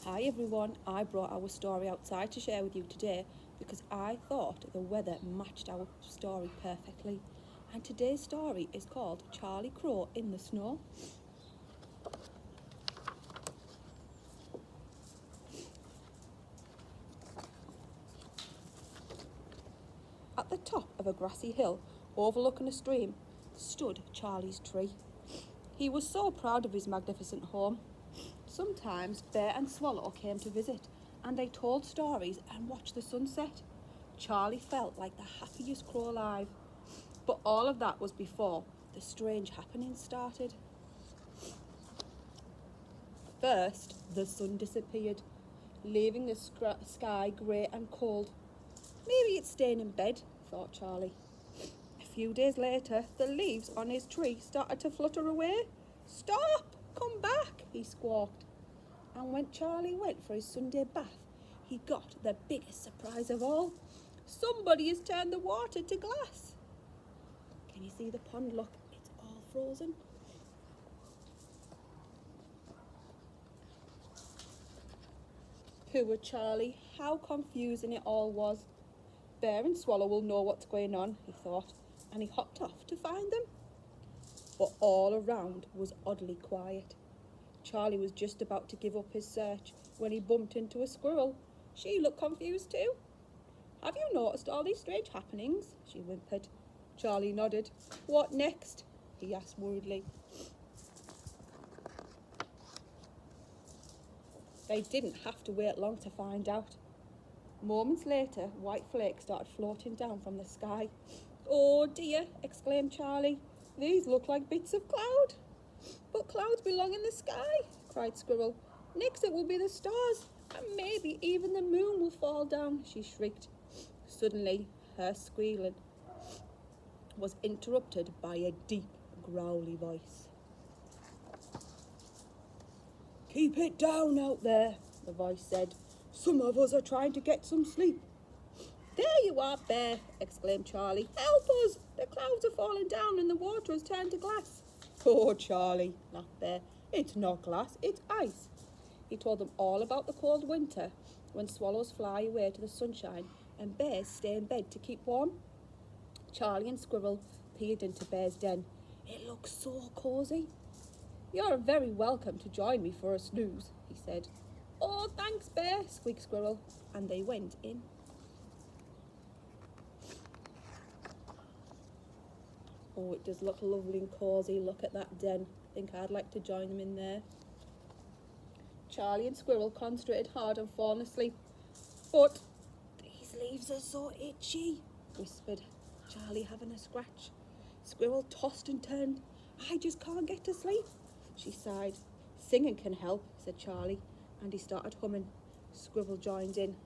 Hi everyone, I brought our story outside to share with you today because I thought the weather matched our story perfectly. And today's story is called Charlie Crow in the Snow. At the top of a grassy hill overlooking a stream stood Charlie's tree. He was so proud of his magnificent home. Sometimes Bear and Swallow came to visit and they told stories and watched the sunset. Charlie felt like the happiest crow alive. But all of that was before the strange happenings started. First, the sun disappeared, leaving the sky grey and cold. Maybe it's staying in bed, thought Charlie. A few days later, the leaves on his tree started to flutter away. Stop! Come back, he squawked. And when Charlie went for his Sunday bath, he got the biggest surprise of all. Somebody has turned the water to glass. Can you see the pond? Look, it's all frozen. Poor Charlie, how confusing it all was. Bear and Swallow will know what's going on, he thought, and he hopped off to find them. But all around was oddly quiet. Charlie was just about to give up his search when he bumped into a squirrel. She looked confused too. Have you noticed all these strange happenings? She whimpered. Charlie nodded. What next? He asked worriedly. They didn't have to wait long to find out. Moments later, white flakes started floating down from the sky. Oh dear, exclaimed Charlie. These look like bits of cloud. But clouds belong in the sky, cried Squirrel. Next it will be the stars, and maybe even the moon will fall down, she shrieked. Suddenly, her squealing was interrupted by a deep, growly voice. Keep it down out there, the voice said. Some of us are trying to get some sleep. There you are, Bear, exclaimed Charlie. Help us! The clouds are falling down and the water has turned to glass. Poor Charlie, laughed Bear. It's not glass, it's ice. He told them all about the cold winter, when swallows fly away to the sunshine and bears stay in bed to keep warm. Charlie and Squirrel peered into Bear's den. It looks so cosy. You're very welcome to join me for a snooze, he said. Oh, thanks, Bear, squeaked Squirrel, and they went in. Oh, it does look lovely and cosy. Look at that den. I think I'd like to join them in there. Charlie and Squirrel concentrated hard on falling asleep. But these leaves are so itchy, whispered Charlie, having a scratch. Squirrel tossed and turned. I just can't get to sleep, she sighed. Singing can help, said Charlie, and he started humming. Squirrel joined in.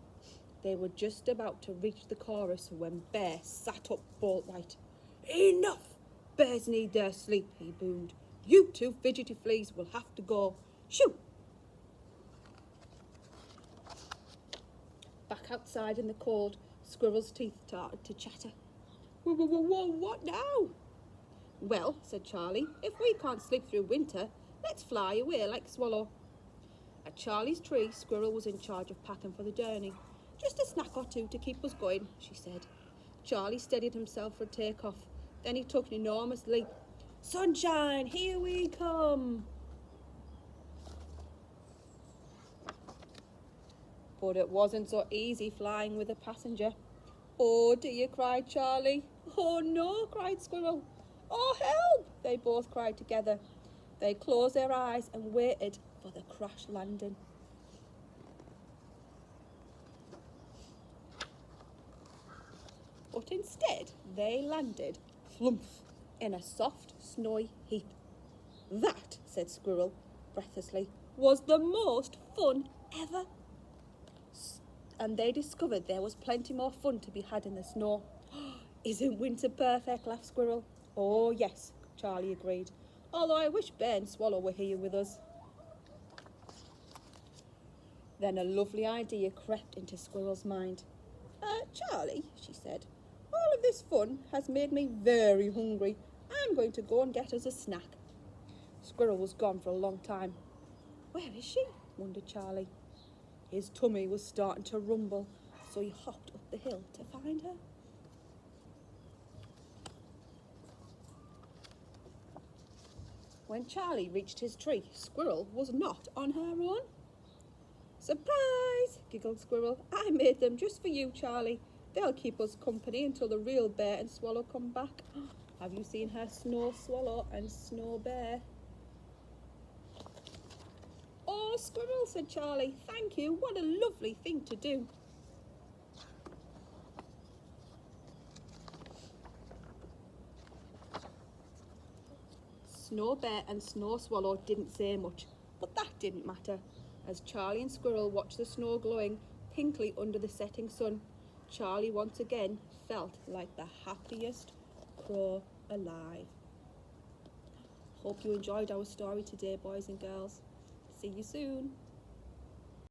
They were just about to reach the chorus when Bear sat up bolt upright. Enough! Bears need their sleep, he boomed. You two fidgety fleas will have to go. Shoo! Back outside in the cold, Squirrel's teeth started to chatter. Whoa, what now? Well, said Charlie, if we can't sleep through winter, let's fly away like Swallow. At Charlie's tree, Squirrel was in charge of packing for the journey. Just a snack or two to keep us going, she said. Charlie steadied himself for takeoff. Then he took an enormous leap. Sunshine, here we come! But it wasn't so easy flying with a passenger. Oh dear, cried Charlie. Oh no, cried Squirrel. Oh help, they both cried together. They closed their eyes and waited for the crash landing. But instead, they landed, flump, in a soft, snowy heap. That, said Squirrel breathlessly, was the most fun ever. And they discovered there was plenty more fun to be had in the snow. Isn't winter perfect, laughed Squirrel. Oh yes, Charlie agreed, although I wish Bear and Swallow were here with us. Then a lovely idea crept into Squirrel's mind. Charlie, she said, all of this fun has made me very hungry. I'm going to go and get us a snack. Squirrel was gone for a long time. Where is she? Wondered Charlie. His tummy was starting to rumble, so he hopped up the hill to find her. When Charlie reached his tree, Squirrel was not on her own. "Surprise!" giggled Squirrel. "I made them just for you, Charlie. They'll keep us company until the real bear and swallow come back." Have you seen her snow swallow and snow bear? "Oh, Squirrel," said Charlie, "thank you. What a lovely thing to do." Snow Bear and Snow Swallow didn't say much, but that didn't matter. As Charlie and Squirrel watched the snow glowing pinkly under the setting sun, Charlie once again felt like the happiest crow alive. Hope you enjoyed our story today, boys and girls. See you soon.